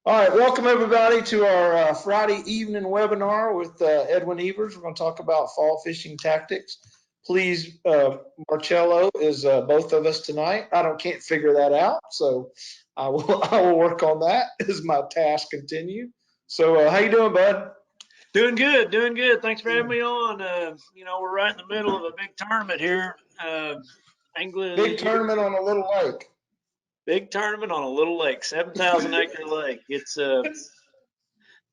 All right, welcome everybody to our Friday evening webinar with Edwin Evers. We're going to talk about fall fishing tactics. Please, Marcello is both of us tonight. Can't figure that out, so I will work on that as my task continue. So, how you doing, bud? Doing good, doing good. Thanks for having me on. We're right in the middle of a big tournament here. Big tournament on a little lake. Big tournament on a little lake, 7,000 acre lake. It's for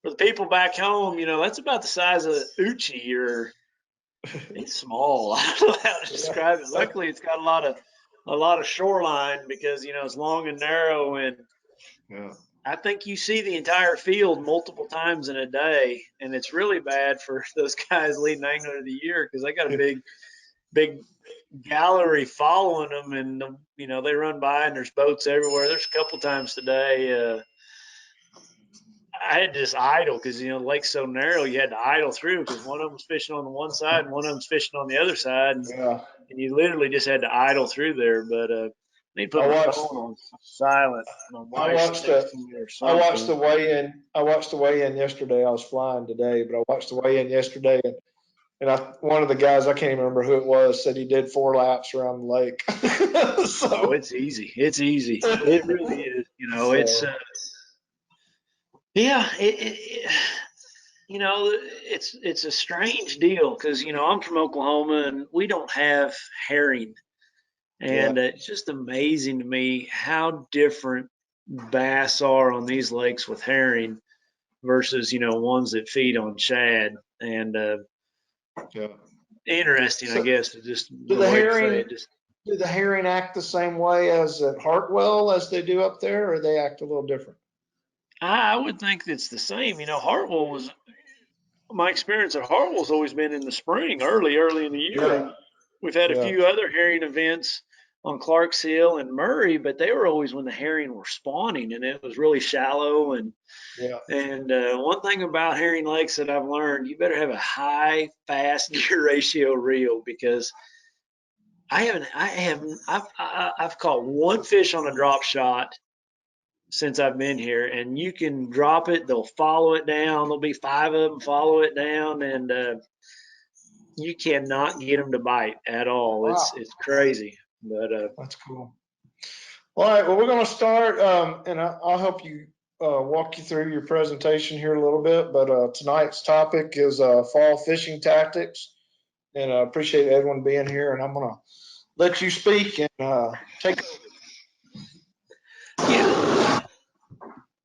the people back home, that's about the size of Uchi, or it's small. I don't know how to describe it. Luckily, it's got a lot of shoreline because it's long and narrow, and I think you see the entire field multiple times in a day, and it's really bad for those guys leading angler of the year because they got a big gallery following them, and they run by and there's boats everywhere. There's a couple times today I had to just idle because the lake's so narrow. You had to idle through because one of them was fishing on the one side and one of them's fishing on the other side, and you literally just had to idle through there. But I need to put my phone on silent. I watched the weigh-in. I watched the weigh-in yesterday. I was flying today, but I watched the weigh-in yesterday, and one of the guys, I can't even remember who it was, said he did 4 laps around the lake. So it's easy. It's easy. It really is. It's a strange deal because I'm from Oklahoma and we don't have herring, and it's just amazing to me how different bass are on these lakes with herring versus ones that feed on shad. And interesting, I guess. Just do the herring act the same way as at Hartwell as they do up there, or they act a little different? I would think it's the same. Hartwell was, my experience at Hartwell's always been in the spring, early in the year. And we've had a few other herring events on Clark's Hill and Murray, but they were always when the herring were spawning and it was really shallow. And one thing about herring lakes that I've learned, you better have a high fast gear ratio reel, because I've caught one fish on a drop shot since I've been here, and you can drop it, they'll follow it down, there'll be 5 of them follow it down, and you cannot get them to bite at all. Wow. It's crazy, but that's cool. All right, well, we're going to start, and I'll help you walk you through your presentation here a little bit, but tonight's topic is fall fishing tactics, and I appreciate Edwin being here, and I'm going to let you speak and take over.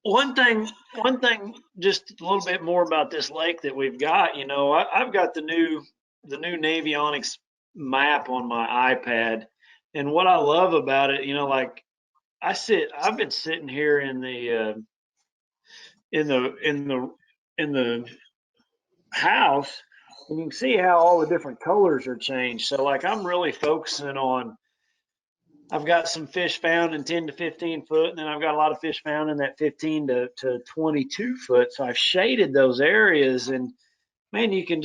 One thing, just a little bit more about this lake that we've got. I've got the new Navionics map on my iPad, and what I love about it, like I've been sitting here in the house, and you can see how all the different colors are changed. So like I'm really focusing on, I've got some fish found in 10 to 15 foot, and then I've got a lot of fish found in that 15 to 22 foot. So I've shaded those areas, and man, you can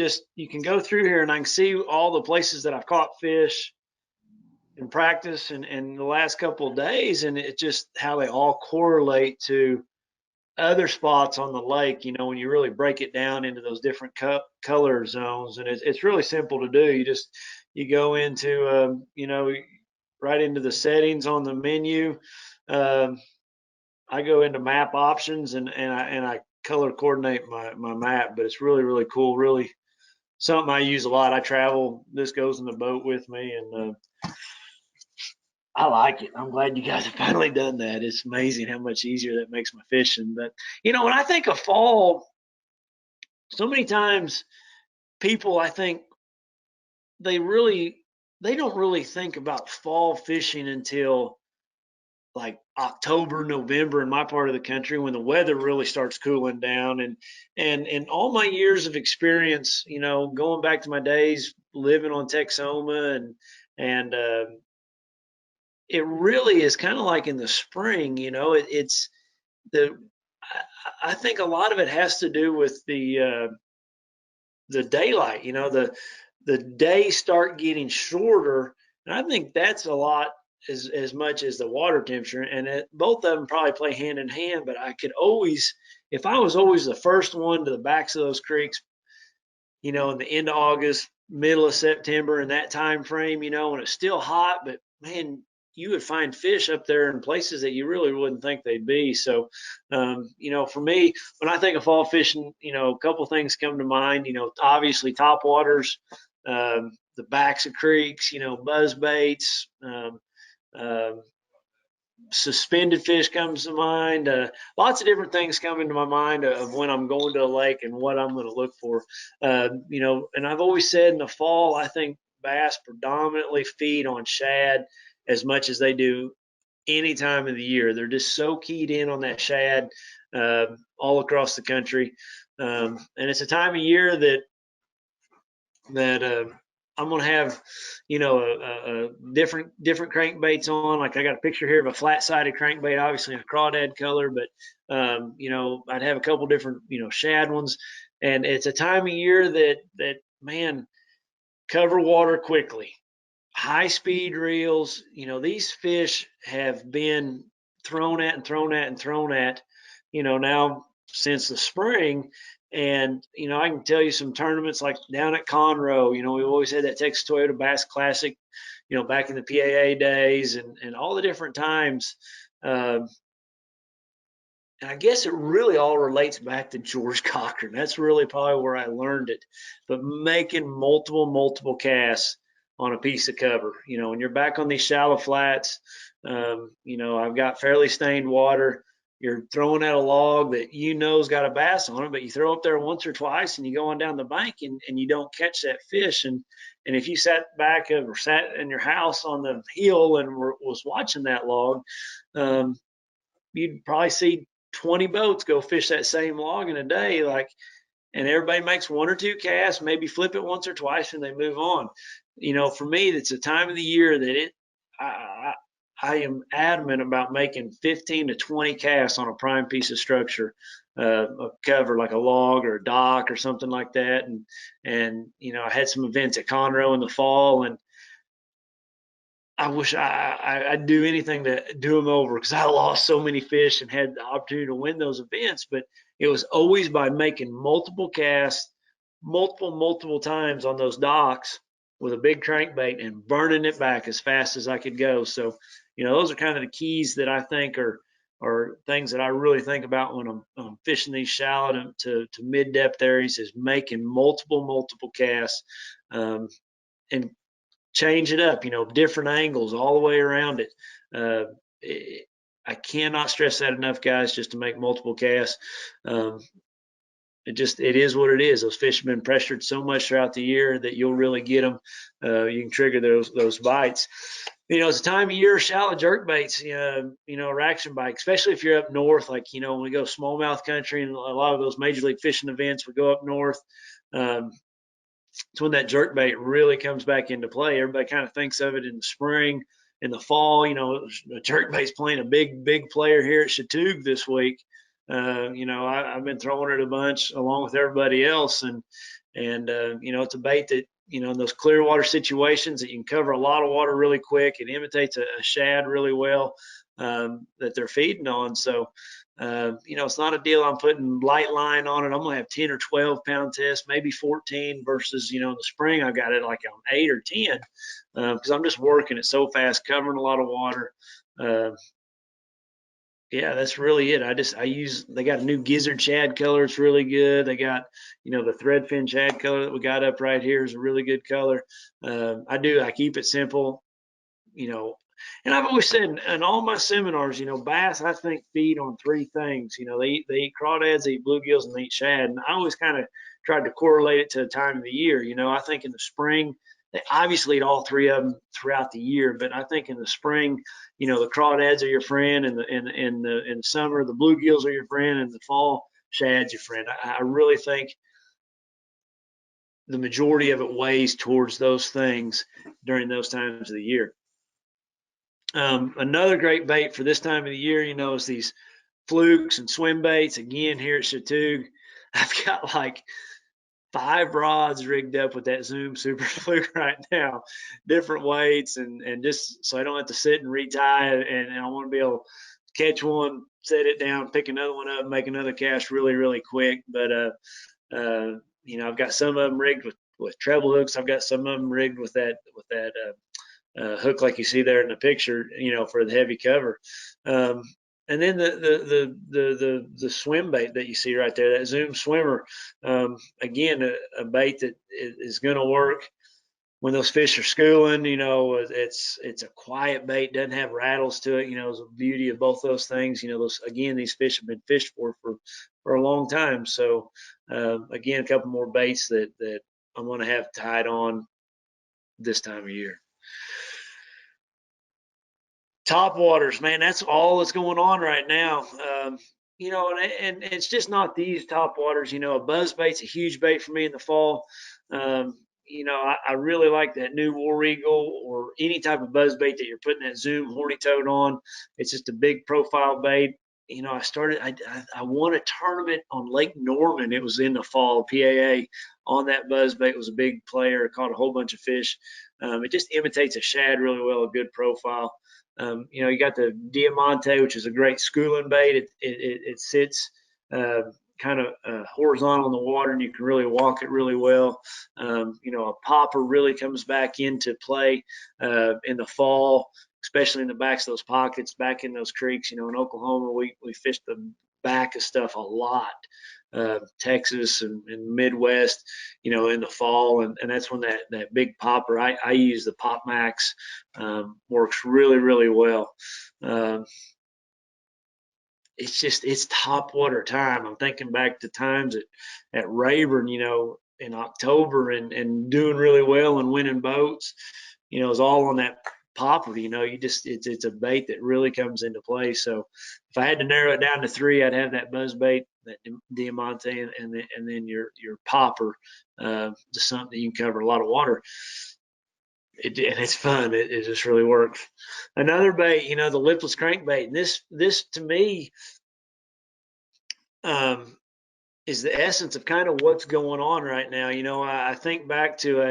go through here and I can see all the places that I've caught fish in practice and the last couple of days, and it's just how they all correlate to other spots on the lake, when you really break it down into those different color zones. And it's really simple to do. You go into, right into the settings on the menu. I go into map options and I color coordinate my map, but it's really, really cool. Really something I use a lot. I travel, this goes in the boat with me, and I like it. I'm glad you guys have finally done that. It's amazing how much easier that makes my fishing. But when I think of fall, so many times people, I think they don't really think about fall fishing until like October, November in my part of the country, when the weather really starts cooling down. And all my years of experience, going back to my days living on Texoma, and it really is kind of like in the spring, I think a lot of it has to do with the daylight, the days start getting shorter. And I think that's a lot as much as the water temperature, and both of them probably play hand in hand. But I could always, if I was always the first one to the backs of those creeks, in the end of August, middle of September, in that time frame, when it's still hot, but man, you would find fish up there in places that you really wouldn't think they'd be. So, for me, when I think of fall fishing, a couple things come to mind. Obviously topwaters, the backs of creeks, buzz baits, suspended fish comes to mind. Lots of different things come into my mind of when I'm going to a lake and what I'm going to look for. And I've always said in the fall, I think bass predominantly feed on shad as much as they do any time of the year. They're just so keyed in on that shad all across the country. And it's a time of year that I'm gonna have, a different crankbaits on. Like I got a picture here of a flat-sided crankbait, obviously in a crawdad color, but I'd have a couple different, shad ones. And it's a time of year that man, cover water quickly. High speed reels, these fish have been thrown at and thrown at and thrown at, now since the spring. And, I can tell you some tournaments like down at Conroe, we always had that Texas Toyota Bass Classic, back in the PAA days and all the different times. And I guess it really all relates back to George Cochran. That's really probably where I learned it. But making multiple casts on a piece of cover, when you're back on these shallow flats, I've got fairly stained water. You're throwing at a log that has got a bass on it, but you throw up there once or twice and you go on down the bank and you don't catch that fish. And if you sat back or sat in your house on the hill and was watching that log, you'd probably see 20 boats go fish that same log in a day, and everybody makes one or two casts, maybe flip it once or twice, and they move on. For me, it's a time of the year that I am adamant about making 15 to 20 casts on a prime piece of structure, a cover like a log or a dock or something like that. And I had some events at Conroe in the fall, and I wish I'd do anything to do them over because I lost so many fish and had the opportunity to win those events. But it was always by making multiple casts, multiple times on those docks with a big crankbait and burning it back as fast as I could go. So, those are kind of the keys that I think are things that I really think about when I'm fishing these shallow to mid depth areas, is making multiple casts, and change it up, different angles all the way around it. I cannot stress that enough, guys, just to make multiple casts. It is what it is. Those fish have been pressured so much throughout the year that you'll really get them. You can trigger those bites. It's a time of year, shallow jerk baits, reaction bite, especially if you're up north, like, when we go smallmouth country and a lot of those major league fishing events, we go up north. It's when that jerk bait really comes back into play. Everybody kind of thinks of it in the spring. In the fall, the jerk bait's playing a big player here at Chatuge this week. I've been throwing it a bunch along with everybody else, and it's a bait that, in those clear water situations that you can cover a lot of water really quick. It imitates a shad really well, that they're feeding on. So, it's not a deal I'm putting light line on it. I'm gonna have 10 or 12 pound tests, maybe 14, versus, in the spring I got it like on 8 or 10, because I'm just working it so fast, covering a lot of water. Yeah, that's really it. They got a new gizzard shad color. It's really good. They got, the threadfin shad color that we got up right here is a really good color. I keep it simple, and I've always said in all my seminars, bass, I think, feed on three things. They eat crawdads, they eat bluegills, and they eat shad. And I always kind of tried to correlate it to the time of the year. I think in the spring, they obviously eat all three of them throughout the year. But I think in the spring, the crawdads are your friend, and in the summer, the bluegills are your friend, and the fall, shad's your friend. I really think the majority of it weighs towards those things during those times of the year. Another great bait for this time of the year, is these flukes and swim baits. Again, here at Chatuge, I've got like 5 rods rigged up with that Zoom Super Fluke right now, different weights, and just so I don't have to sit and retie, and I want to be able to catch one, set it down, pick another one up, make another cast really quick. But you know, I've got some of them rigged with treble hooks. I've got some of them rigged with that hook like you see there in the picture, you know, for the heavy cover. And then the swim bait that you see right there, that Zoom swimmer, again, a bait that is going to work when those fish are schooling. You know, it's a quiet bait, doesn't have rattles to it. You know, it's the beauty of both those things. You know, these fish have been fished for a long time. So again, a couple more baits that I'm going to have tied on this time of year. Topwaters, man, that's all that's going on right now. You know, and it's just not these topwaters. You know, a buzz bait's a huge bait for me in the fall. You know, I really like that new War Eagle or any type of buzz bait that you're putting that Zoom horny toad on. It's just a big profile bait. You know, I won a tournament on Lake Norman. It was in the fall, PAA, on that buzz bait. Was a big player, caught a whole bunch of fish. It just imitates a shad really well, a good profile. You know, you got the Diamante, which is a great schooling bait. It sits kind of horizontal in the water, and you can really walk it really well. You know, a popper really comes back into play in the fall, especially in the backs of those pockets, back in those creeks. You know, in Oklahoma, we fish the back of stuff a lot. Texas and Midwest, you know, in the fall, and that's when that big popper. I use the Pop Max, works really well. It's top water time. I'm thinking back to times at Rayburn, you know, in October and doing really well and winning boats. You know, it's all on that popper. You know, it's a bait that really comes into play. So if I had to narrow it down to 3, I'd have that buzz bait, that Diamante, and then your popper, just something that you can cover a lot of water. And it's fun. It just really works. Another bait, you know, the lipless crankbait. And this to me is the essence of kind of what's going on right now. You know, I think back to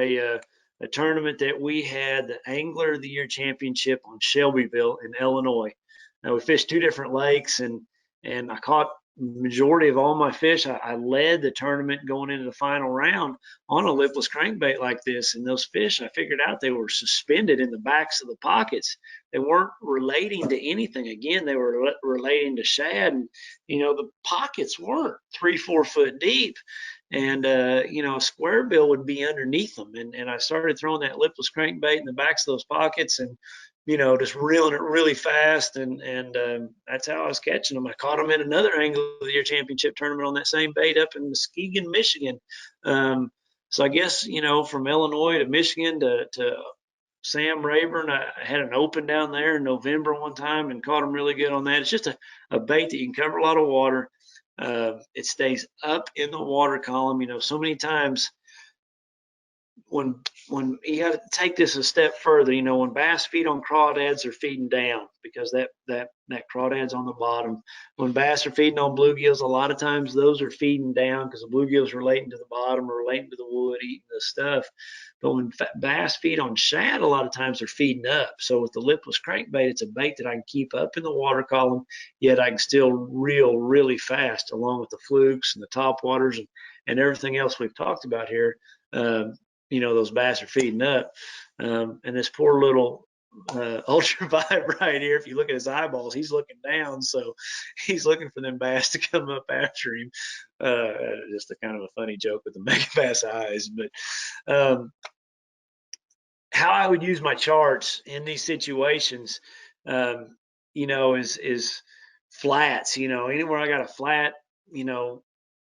a tournament that we had, the Angler of the Year Championship on Shelbyville in Illinois. Now we fished 2 different lakes, and I caught majority of all my fish. I led the tournament going into the final round on a lipless crankbait like this, and those fish, I figured out they were suspended in the backs of the pockets. They weren't relating to anything. Again, they were relating to shad, and you know, the pockets weren't 3-4 foot deep, and you know, a square bill would be underneath them. And I started throwing that lipless crankbait in the backs of those pockets, and you know, just reeling it really fast, and that's how I was catching them. I caught them in another Angler of the Year Championship tournament on that same bait up in Muskegon, Michigan. So I guess, you know, from Illinois to Michigan to Sam Rayburn, I had an open down there in November one time and caught them really good on that. It's just a bait that you can cover a lot of water. It stays up in the water column. You know, so many times when you got to take this a step further, you know, when bass feed on crawdads, they're feeding down because that crawdad's on the bottom. When bass are feeding on bluegills, a lot of times those are feeding down because the bluegills are relating to the bottom or relating to the wood, eating the stuff. But when bass feed on shad, a lot of times they're feeding up. So with the lipless crankbait, it's a bait that I can keep up in the water column, yet I can still reel really fast, along with the flukes and the topwaters and everything else we've talked about here. You know, those bass are feeding up. And this poor little ultra vibe right here, if you look at his eyeballs, he's looking down. So he's looking for them bass to come up after him. Just a kind of a funny joke with the mega bass eyes. But how I would use my charts in these situations, you know, is flats. You know, anywhere I got a flat, you know,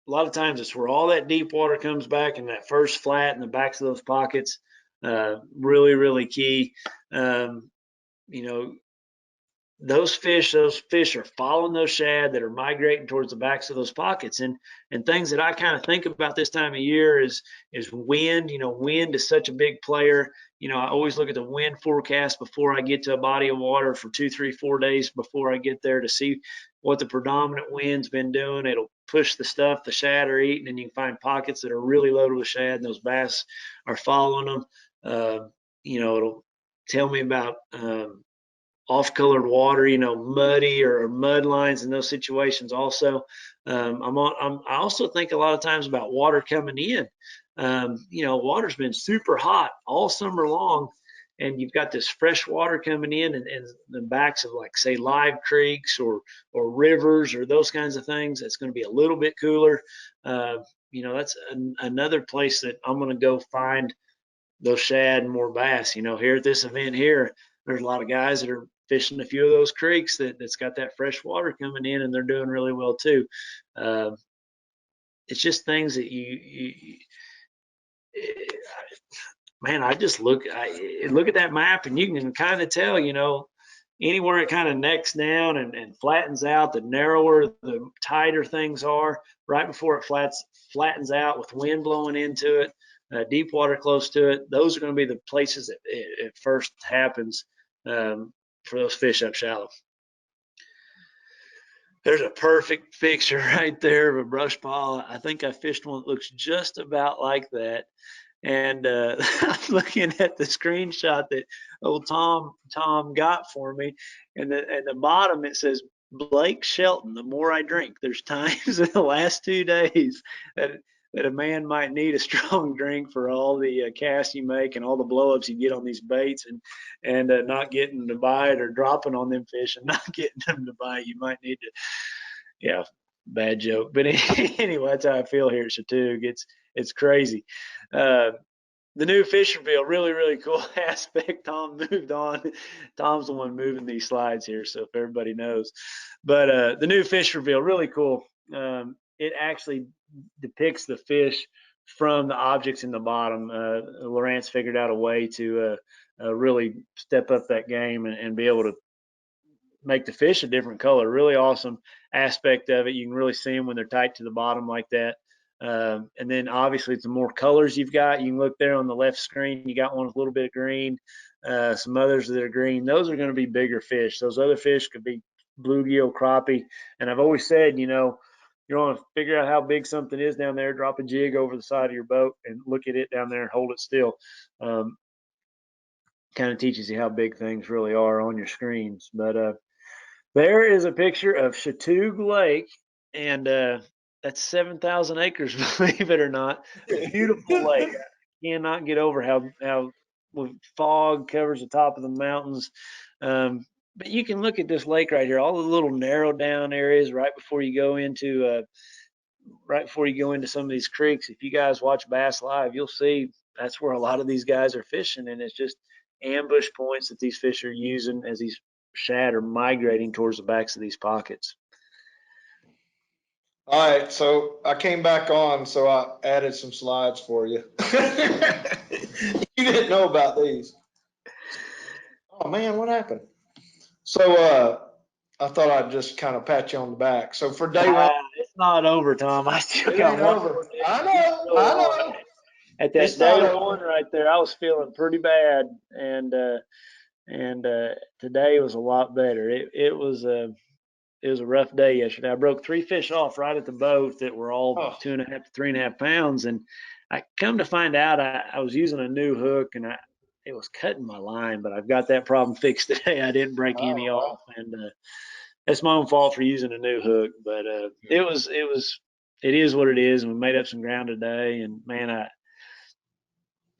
a lot of times it's where all that deep water comes back, and that first flat in the backs of those pockets, really key. You know, those fish are following those shad that are migrating towards the backs of those pockets. And things that I kind of think about this time of year is wind. You know, wind is such a big player. You know, I always look at the wind forecast before I get to a body of water for 2, 3, 4 days before I get there to see what the predominant wind's been doing. It'll push the stuff the shad are eating, and you can find pockets that are really loaded with shad, and those bass are following them. It'll tell me about off-colored water, muddy or mud lines in those situations. Also, I also think a lot of times about water coming in. Water's been super hot all summer long, and you've got this fresh water coming in, and the backs of, like, say, live creeks or rivers or those kinds of things. It's going to be a little bit cooler. That's another place that I'm going to go find those shad and more bass. Here at this event here, there's a lot of guys that are fishing a few of those creeks that's got that fresh water coming in, and they're doing really well too. It's just things that man, I just look at that map, and you can kind of tell, anywhere it kind of necks down and flattens out, the narrower, the tighter things are. Right before it flattens out with wind blowing into it, deep water close to it, those are going to be the places that it first happens for those fish up shallow. There's a perfect picture right there of a brush pile. I think I fished one that looks just about like that. And I'm looking at the screenshot that old Tom got for me, and at the bottom it says, Blake Shelton, the more I drink. There's times in the last 2 days that a man might need a strong drink for all the casts you make and all the blowups you get on these baits, and not getting to bite, or dropping on them fish and not getting them to bite. You might need to, yeah, bad joke. But anyway, that's how I feel here at Chatuge. It's crazy. The new fish reveal, really, really cool aspect. Tom moved on. Tom's the one moving these slides here, so if everybody knows. But the new fish reveal, really cool. It actually depicts the fish from the objects in the bottom. Lowrance figured out a way to really step up that game and be able to make the fish a different color. Really awesome aspect of it. You can really see them when they're tight to the bottom like that. And then obviously the more colors you've got, you can look there on the left screen, you got one with a little bit of green, some others that are green. Those are going to be bigger fish. Those other fish could be bluegill, crappie. And I've always said, you want to figure out how big something is down there, drop a jig over the side of your boat and look at it down there and hold it still. Kind of teaches you how big things really are on your screens. But there is a picture of Chatuge Lake, and that's 7,000 acres, believe it or not. Beautiful lake. I cannot get over how fog covers the top of the mountains. But you can look at this lake right here, all the little narrow down areas right before you go into some of these creeks. If you guys watch Bass Live, you'll see that's where a lot of these guys are fishing, and it's just ambush points that these fish are using as these shad are migrating towards the backs of these pockets. All right, so I came back on, so I added some slides for you. You didn't know about these. Oh man, what happened? So I thought I'd just kind of pat you on the back. So for day one, it's not over, Tom. I still got one more day. I know. At that day one right there, I was feeling pretty bad, and today was a lot better. It was a rough day yesterday. I broke 3 fish off right at the boat that were all 2.5 to 3.5 pounds, and I come to find out I was using a new hook, and it was cutting my line, but I've got that problem fixed today. I didn't break any off, and that's my own fault for using a new hook. But it is what it is, and we made up some ground today, and man, I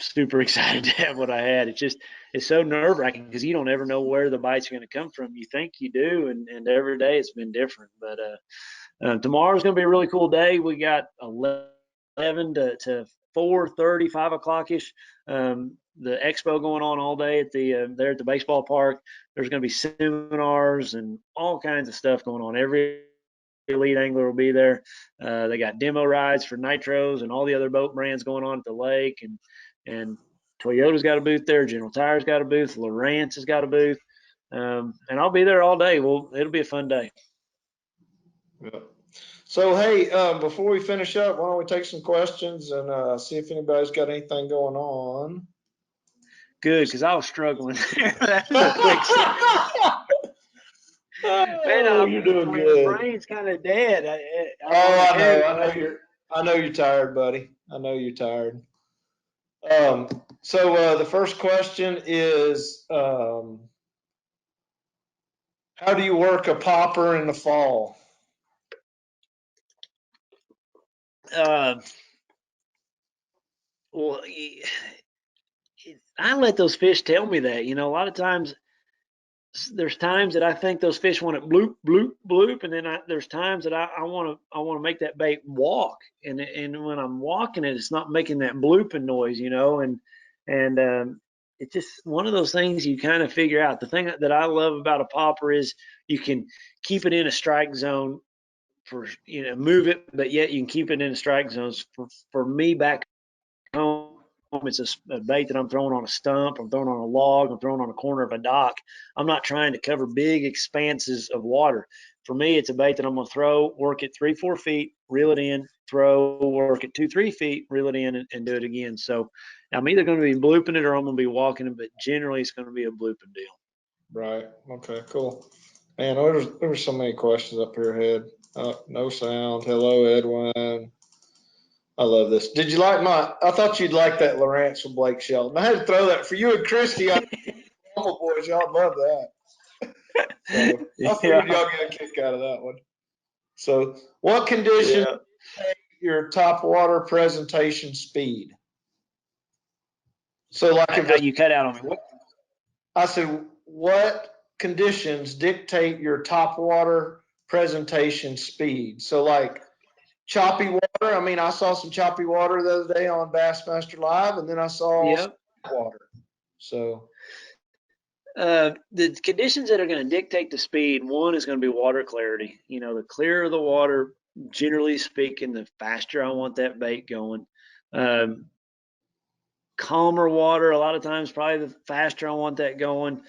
super excited to have what I had. It's so nerve wracking because you don't ever know where the bites are going to come from. You think you do, and every day it's been different. But tomorrow's going to be a really cool day. We got 11 to 4:30, 5 o'clock ish. The expo going on all day at there at the baseball park. There's going to be seminars and all kinds of stuff going on. Every elite angler will be there. They got demo rides for Nitros and all the other boat brands going on at the lake, and Toyota's got a booth there. General Tire's got a booth. Lowrance has got a booth. And I'll be there all day. Well, it'll be a fun day. Yeah. So, hey, before we finish up, why don't we take some questions and see if anybody's got anything going on? Good, because I was struggling there. That was a quick Oh, you're doing My good. brain's kind of dead. I'm on a Oh, I know. herring I know you're tired, buddy. I know you're tired. The first question is, how do you work a popper in the fall? uh, well, I let those fish tell me that. A lot of times there's times that I think those fish want to bloop, bloop, bloop, and then there's times that I want to make that bait walk, and when I'm walking it, it's not making that blooping noise, and it's just one of those things you kind of figure out. The thing that I love about a popper is you can keep it in a strike zone for move it, but yet you can keep it in a strike zones. For me back home, it's a bait that I'm throwing on a stump, I'm throwing on a log, I'm throwing on a corner of a dock. I'm not trying to cover big expanses of water. For me, it's a bait that I'm going to throw, work it 3-4 feet, reel it in, throw, work it 2-3 feet, reel it in, and do it again. So I'm either going to be blooping it or I'm going to be walking it, but generally it's going to be a blooping deal. Right. Okay, cool. Man, there's so many questions up here ahead. No sound. Hello, Edwin. I love this. Did you like I thought you'd like that Lowrance from Blake Shelton. I had to throw that for you and Christy. Normal boys, y'all love that. So I figured Yeah. y'all get a kick out of that one. So, what conditions Yeah. your top water presentation speed? So, like if You cut out on me. What? I said, what conditions dictate your top water presentation speed? So, like choppy water. I mean, I saw some choppy water the other day on Bassmaster Live, and then I saw Yep. water. So, The conditions that are going to dictate the speed, one is going to be water clarity. The clearer the water, generally speaking, the faster I want that bait going. Um, Calmer water, a lot of times, probably the faster I want that going.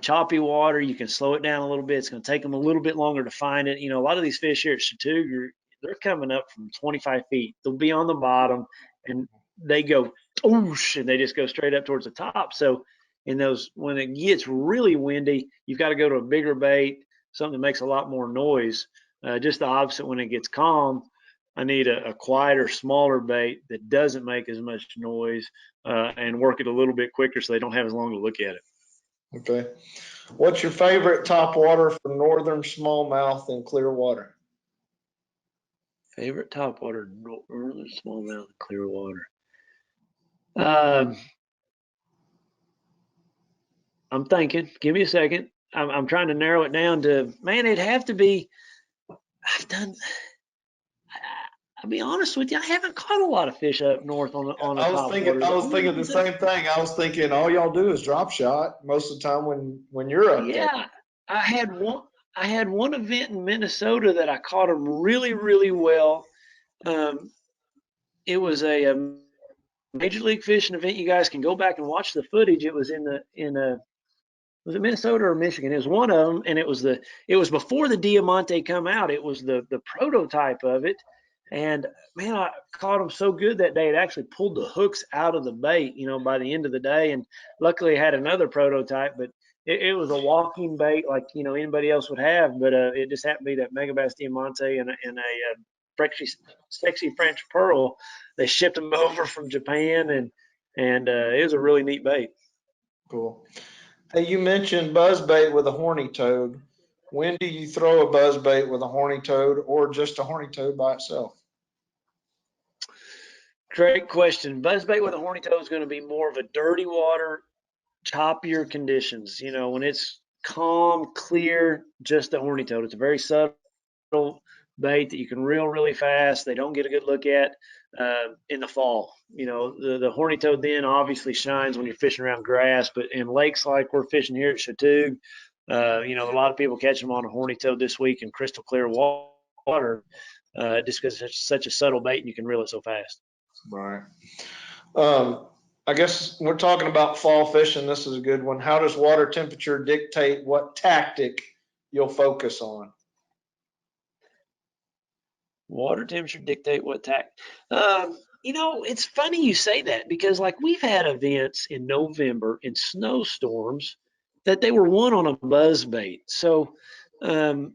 Choppy water, you can slow it down a little bit. It's going to take them a little bit longer to find it. A lot of these fish here at Chatuge, they're coming up from 25 feet. They'll be on the bottom and they go, whoosh, and they just go straight up towards the top. So, when it gets really windy, you've got to go to a bigger bait, something that makes a lot more noise. Just the opposite when it gets calm. I need a quieter, smaller bait that doesn't make as much noise and work it a little bit quicker so they don't have as long to look at it. okay. What's your favorite top water for northern smallmouth in clear water? Favorite topwater, northern smallmouth, clear water. Um, I'm thinking. Give me a second. I'm trying to narrow it down to, man, it'd have to be. I've done. I'll be honest with you. I haven't caught a lot of fish up north on a top water. I The was only thinking the ones that, same thing. I was thinking all y'all do is drop shot most of the time when you're up there. yeah, I had one. I had one event in Minnesota that I caught them really, really well. Um, it was a major league fishing event. You guys can go back and watch the footage. It was in a was it Minnesota or Michigan? It was one of them, and it was before the Diamante come out. It was the prototype of it, and man, I caught them so good that day. It actually pulled the hooks out of the bait, by the end of the day. And luckily, I had another prototype, but it was a walking bait like anybody else would have. But it just happened to be that Megabass Diamante and a sexy French pearl. They shipped them over from Japan, and it was a really neat bait. Cool. Hey, you mentioned buzzbait with a horny toad. When do you throw a buzzbait with a horny toad or just a horny toad by itself? Great question. Buzzbait with a horny toad is going to be more of a dirty water, choppier conditions. When it's calm, clear, just a horny toad. It's a very subtle bait that you can reel really fast. They don't get a good look at in the fall. The horny toad then obviously shines when you're fishing around grass, but in lakes like we're fishing here at Chatuge, a lot of people catch them on a horny toad this week in crystal clear water just because it's such a subtle bait and you can reel it so fast. Right. Um, I guess we're talking about fall fishing. This is a good one. How does water temperature dictate what tactic you'll focus on? Water temperature dictate what tack. It's funny you say that because like we've had events in November in snowstorms that they were won on a buzz bait. So um,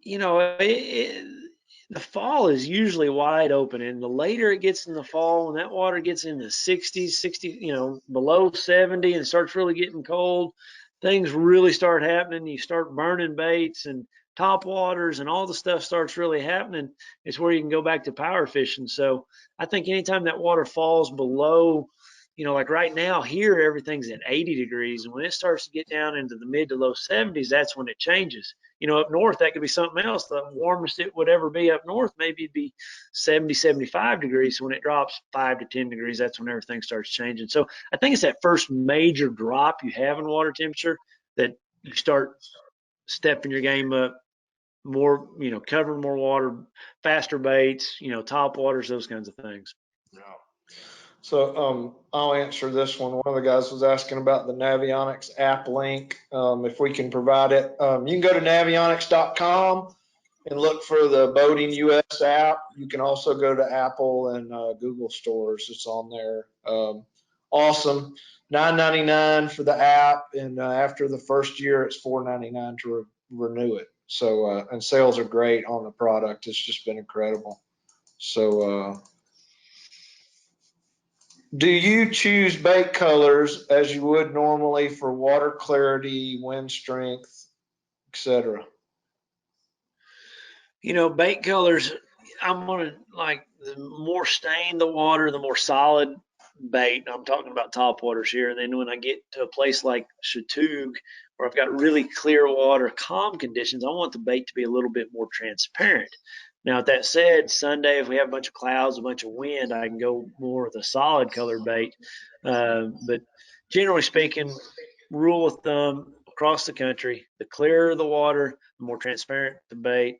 you know, the fall is usually wide open, and the later it gets in the fall, when that water gets in the 60s, 60, you know, below 70 and starts really getting cold, things really start happening. You start burning baits and top waters, and all the stuff starts really happening. It's where you can go back to power fishing. So I think anytime that water falls below, you know, like right now here, everything's at 80 degrees. And when it starts to get down into the mid to low 70s, that's when it changes. You know, up north, that could be something else. The warmest it would ever be up north, maybe it'd be 70, 75 degrees. So when it drops 5 to 10 degrees, that's when everything starts changing. So I think it's that first major drop you have in water temperature that you start stepping your game up more, you know, covering more water, faster baits, you know, top waters, those kinds of things. Yeah. So I'll answer this one. One of the guys was asking about the Navionics app link, if we can provide it. You can go to navionics.com and look for the Boating US app. You can also go to Apple and Google stores. It's on there. Awesome. $9.99 for the app, and after the first year, it's $4.99 to renew it. So and sales are great on the product. It's just been incredible. So do you choose bait colors as you would normally for water clarity, wind strength, etc.? You know, bait colors, I'm gonna like the more stain the water, the more solid bait. I'm talking about top waters here. And then when I get to a place like Chatuge, where I've got really clear water, calm conditions, I want the bait to be a little bit more transparent. Now, with that said, Sunday, if we have a bunch of clouds, a bunch of wind, I can go more with a solid colored bait. But generally speaking, rule of thumb across the country, the clearer the water, the more transparent the bait,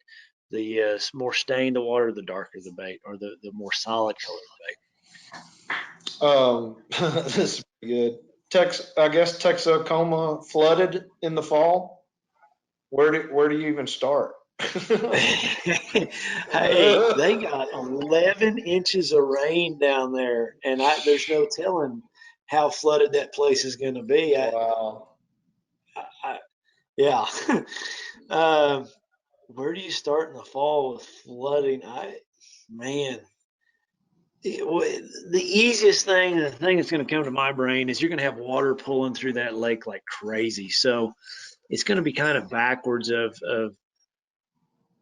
the more stained the water, the darker the bait, or the more solid colored This is pretty good. I guess Texarkana flooded in the fall. Where do you even start? bait. Hey, they got 11 inches of rain down there, and there's no telling how flooded that place is going to be. Wow. Yeah. uh, where do you start in the fall with flooding? Man, the easiest thing, the thing that's going to come to my brain is you're going to have water pulling through that lake like crazy. So it's going to be kind of backwards of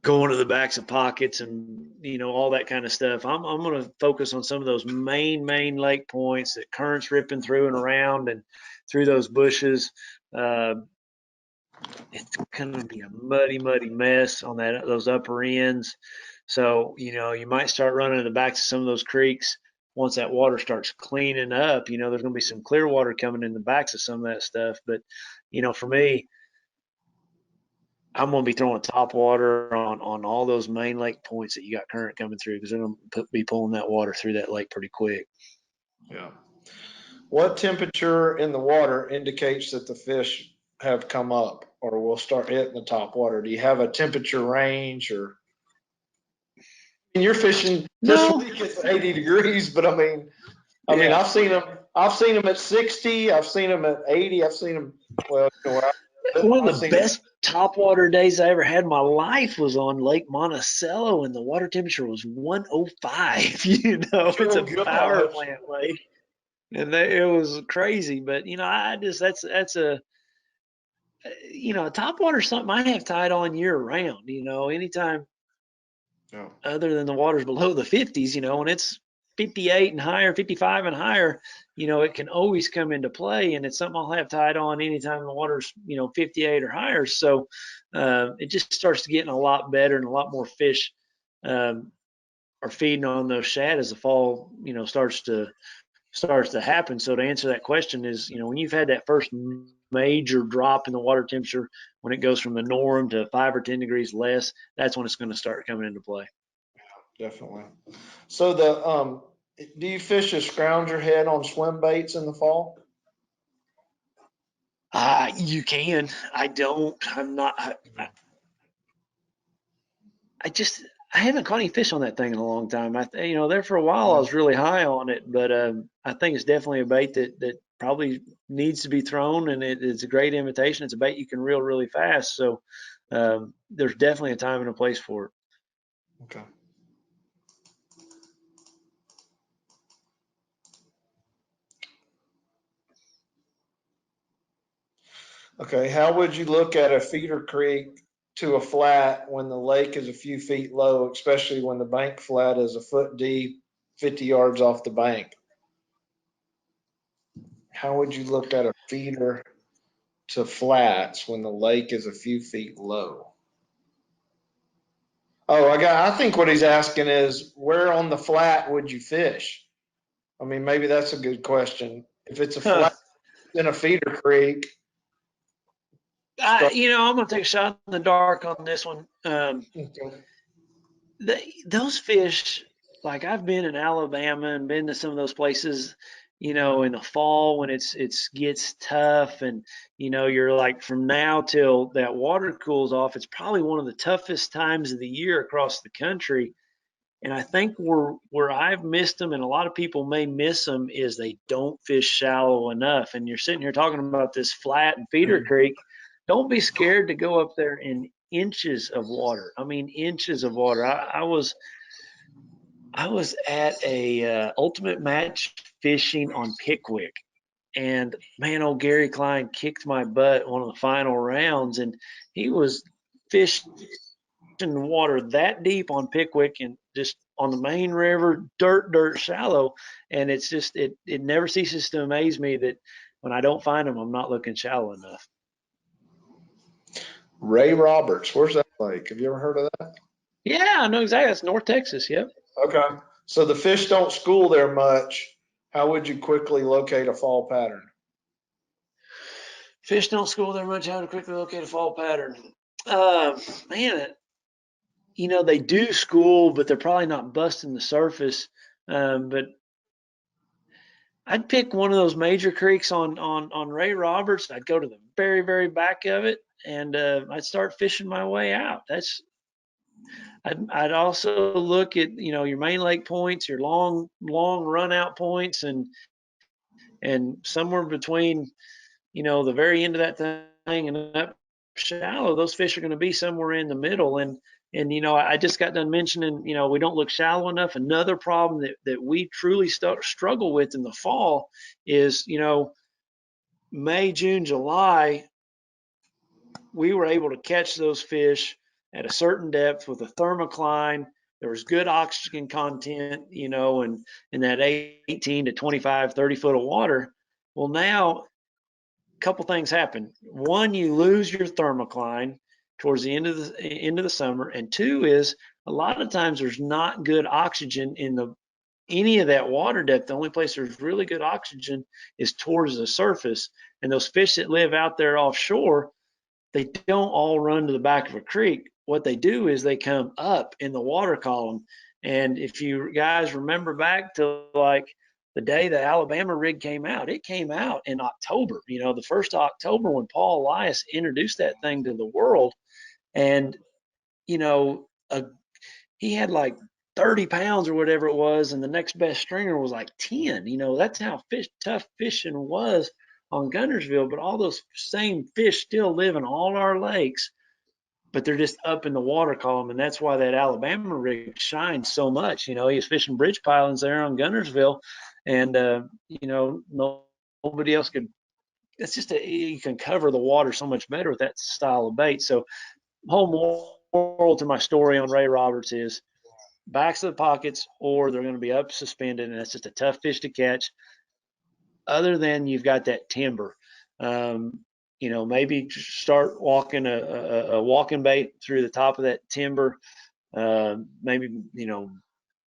going to the backs of pockets and you know all that kind of stuff. I'm going to focus on some of those main lake points, that currents ripping through and around and through those bushes. Uh, it's going to be a muddy mess on those upper ends. So, you know, you might start running in the backs of some of those creeks. Once that water starts cleaning up, you know, there's going to be some clear water coming in the backs of some of that stuff. But, you know, for me, I'm going to be throwing top water on all those main lake points that you got current coming through, because they're going to be pulling that water through that lake pretty quick. Yeah. What temperature in the water indicates that the fish have come up or will start hitting the top water? Do you have a temperature range, or you're fishing this No, week it's 80 degrees, but I mean, yeah. I've seen them at 60, I've seen them at 80, I've seen them, well, you know, One I've of the seen them. best topwater days I ever had in my life was on Lake Monticello, and the water temperature was 105. You know, it's Oh a power gosh. plant lake, and it was crazy. But you know, I just that's a you know, topwater is something I have tied on year round. You know, anytime Yeah. other than the water's below the 50s, you know, when it's 58 and higher, 55 and higher, you know, it can always come into play. And it's something I'll have tied on anytime the water's, you know, 58 or higher. So it just starts getting a lot better, and a lot more fish um, are feeding on those shad as the fall, you know, starts to happen. So to answer that question is, you know, when you've had that first major drop in the water temperature, when it goes from the norm to 5 or 10 degrees less, that's when it's going to start coming into play. Definitely. So do you fish a scrounger head on swim baits in the fall? You can. I don't. I'm not. I just. I haven't caught any fish on that thing in a long time. You know, there for a while I Yeah. was really high on it, but I think it's definitely a bait that probably needs to be thrown, and it's a great invitation. It's a bait you can reel really fast. So there's definitely a time and a place for it. Okay. Okay, how would you look at a feeder creek to a flat when the lake is a few feet low, especially when the bank flat is a foot deep, 50 yards off the bank? How would you look at a feeder to flats when the lake is a few feet low? Oh, I think what he's asking is where on the flat would you fish? I mean, maybe that's a good question. If it's a flat in a feeder creek, start. I'm going to take a shot in the dark on this one. Okay. Those fish, like I've been in Alabama and been to some of those places, in the fall when it's gets tough, and you're like, from now till that water cools off, it's probably one of the toughest times of the year across the country. And I think where I've missed them, and a lot of people may miss them, is they don't fish shallow enough. And you're sitting here talking about this flat and feeder creek. Don't be scared to go up there in inches of water. I mean, inches of water. I was at a ultimate match fishing on Pickwick, and man, old Gary Klein kicked my butt one of the final rounds, and he was fishing water that deep on Pickwick and just on the main river, dirt shallow. And it's just it never ceases to amaze me that when I don't find them, I'm not looking shallow enough. Ray Roberts, where's that lake? Have you ever heard of that? Yeah, I know exactly. That's North Texas. Yep. Okay. So the fish don't school there much. How would you quickly locate a fall pattern? Fish don't school there much. How to quickly locate a fall pattern? Man, they do school, but they're probably not busting the surface. But I'd pick one of those major creeks on Ray Roberts. I'd go to the very, very back of it, and I'd start fishing my way out. I'd also look at your main lake points, your long run out points, and somewhere between the very end of that thing and up shallow, those fish are going to be somewhere in the middle. And I just got done mentioning we don't look shallow enough. Another problem that we truly struggle with in the fall is May, June, July, we were able to catch those fish at a certain depth with a thermocline. There was good oxygen content, and in that 18 to 25, 30 foot of water. Well, now a couple things happen. One, you lose your thermocline towards the end of the summer, and two is a lot of times there's not good oxygen in any of that water depth. The only place there's really good oxygen is towards the surface. And those fish that live out there offshore, they don't all run to the back of a creek. What they do is they come up in the water column. And if you guys remember back to like the day the Alabama rig came out, it came out in October, the first of October, when Paul Elias introduced that thing to the world. And, he had like 30 pounds or whatever it was, and the next best stringer was like 10. That's how tough fishing was on Guntersville. But all those same fish still live in all our lakes, but they're just up in the water column. And that's why that Alabama rig shines so much. He was fishing bridge pilings there on Guntersville, and nobody else could. It's just you can cover the water so much better with that style of bait. So whole moral to my story on Ray Roberts is backs of the pockets, or they're going to be up suspended, and that's just a tough fish to catch. Other than you've got that timber, maybe start walking a walking bait through the top of that timber. Maybe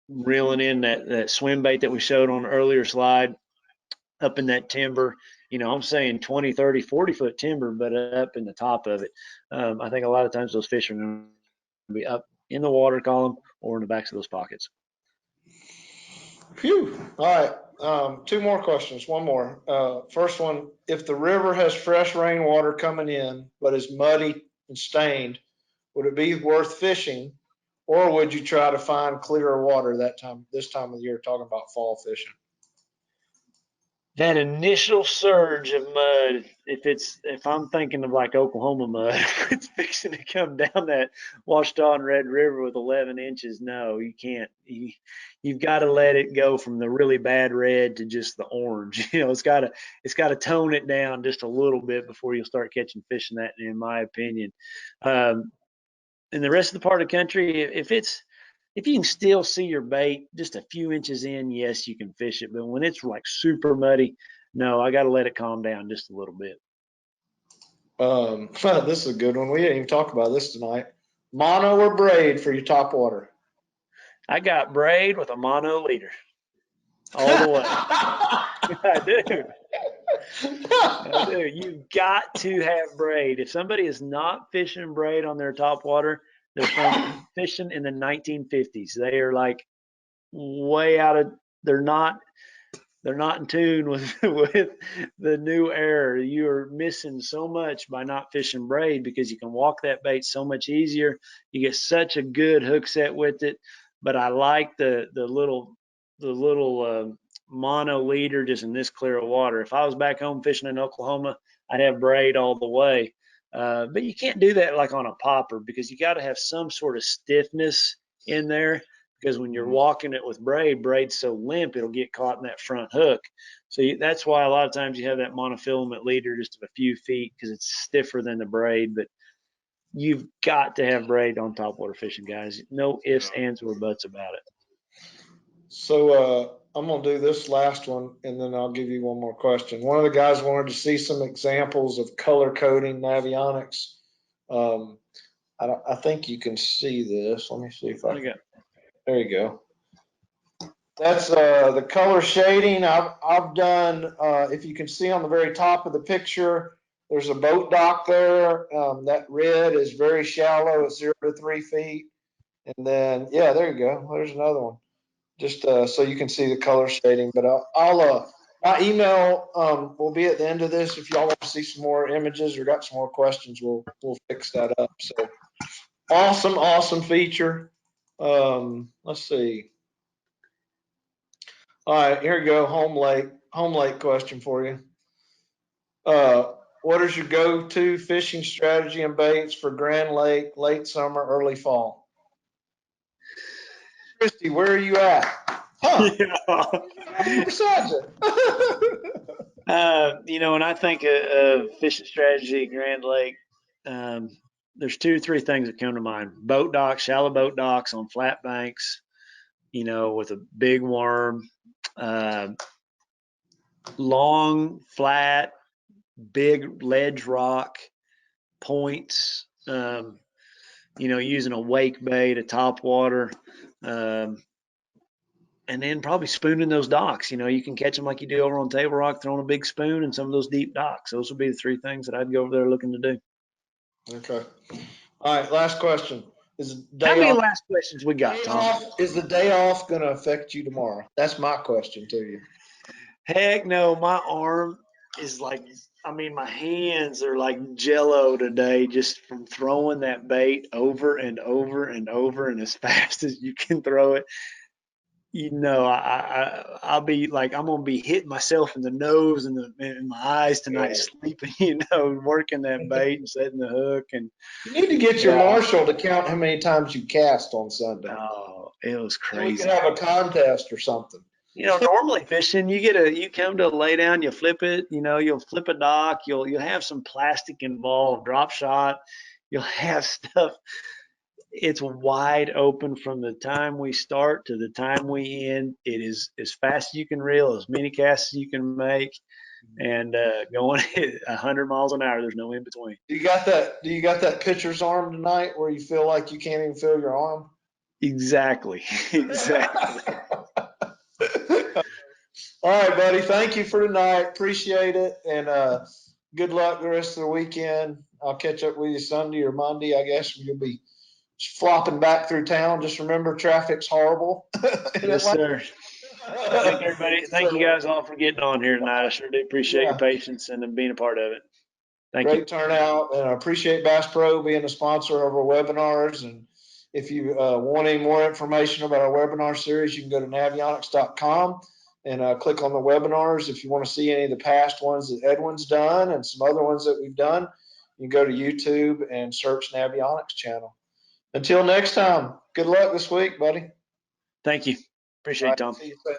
reeling in that swim bait that we showed on an earlier slide up in that timber. I'm saying 20, 30, 40 foot timber, but up in the top of it. I think a lot of times those fish are going to be up in the water column or in the backs of those pockets. Phew. All right. Two more questions. One more. First one, if the river has fresh rainwater coming in, but is muddy and stained, would it be worth fishing, or would you try to find clearer water this time of the year, talking about fall fishing? That initial surge of mud, if I'm thinking of like Oklahoma mud, if it's fixing to come down that Washita Red River with 11 inches, no, you can't. You've got to let it go from the really bad red to just the orange. It's got to tone it down just a little bit before you'll start catching fish in that, in my opinion. Um, in the rest of the part of the country, if you can still see your bait just a few inches in, yes, you can fish it. But when it's like super muddy, no, I got to let it calm down just a little bit. This is a good one. We didn't even talk about this tonight. Mono or braid for your top water? I got braid with a mono leader all the way. I do. I do. You've got to have braid. If somebody is not fishing braid on their top water, they're from fishing in the 1950s. They are like way out of. They're not they're not in tune with with the new era. You are missing so much by not fishing braid because you can walk that bait so much easier. You get such a good hook set with it. But I like the little mono leader just in this clear of water. If I was back home fishing in Oklahoma, I'd have braid all the way. But you can't do that like on a popper because you got to have some sort of stiffness in there because when you're walking it with braid's so limp, it'll get caught in that front hook. So that's why a lot of times you have that monofilament leader just of a few feet because it's stiffer than the braid. But you've got to have braid on topwater fishing, guys. No ifs, ands, or buts about it. So I'm going to do this last one, and then I'll give you one more question. One of the guys wanted to see some examples of color coding Navionics. I think you can see this. Let me see if I can. There you go. That's the color shading I've done. If you can see on the very top of the picture, there's a boat dock there. That red is very shallow. It's 0 to 3 feet. And then, yeah, there you go. There's another one. Just so you can see the color shading. But my email will be at the end of this. If y'all want to see some more images or got some more questions, we'll fix that up. So awesome feature. Let's see. All right, here we go. Home lake question for you. What is your go-to fishing strategy and baits for Grand Lake, late summer, early fall? Christy, where are you at? Huh? Yeah. Besides it. When I think of fishing strategy at Grand Lake, there's 2 or 3 things that come to mind. Boat docks, shallow boat docks on flat banks, with a big worm, long, flat, big ledge rock, points, using a wake bait, a top water, and then probably spooning those docks. You can catch them like you do over on Table Rock, throwing a big spoon in some of those deep docks. Those would be the 3 things that I'd go over there looking to do. Okay. All right. Last question. How many last questions we got, Tom? Is the day off going to affect you tomorrow? That's my question to you. Heck no. My arm is like, my hands are like jello today just from throwing that bait over and over and over and as fast as you can throw it. I'll be like, I'm gonna be hitting myself in the nose and in my eyes tonight, sleeping. Working that bait and setting the hook. And you need to get your marshal to count how many times you cast on Sunday. Oh, it was crazy. We could have a contest or something. Normally fishing, you come to a lay down, you flip it. You'll flip a dock. You'll have some plastic involved, drop shot. You'll have stuff. It's wide open from the time we start to the time we end. It is as fast as you can reel, as many casts as you can make, and going 100 miles an hour. There's no in between. Do you got that pitcher's arm tonight where you feel like you can't even feel your arm? Exactly. All right, buddy. Thank you for tonight. Appreciate it, and good luck the rest of the weekend. I'll catch up with you Sunday or Monday, I guess. You'll be flopping back through town. Just remember, traffic's horrible. Yes, sir. Thank everybody. Thank you guys all for getting on here tonight. I sure do appreciate your patience and being a part of it. Thank you. Great turnout, and I appreciate Bass Pro being a sponsor of our webinars. And if you want any more information about our webinar series, you can go to navionics.com. and click on the webinars. If you want to see any of the past ones that Edwin's done and some other ones that we've done, you can go to YouTube and search Navionics channel. Until next time, good luck this week, buddy. Thank you. All Appreciate it, right, Tom. see you soon.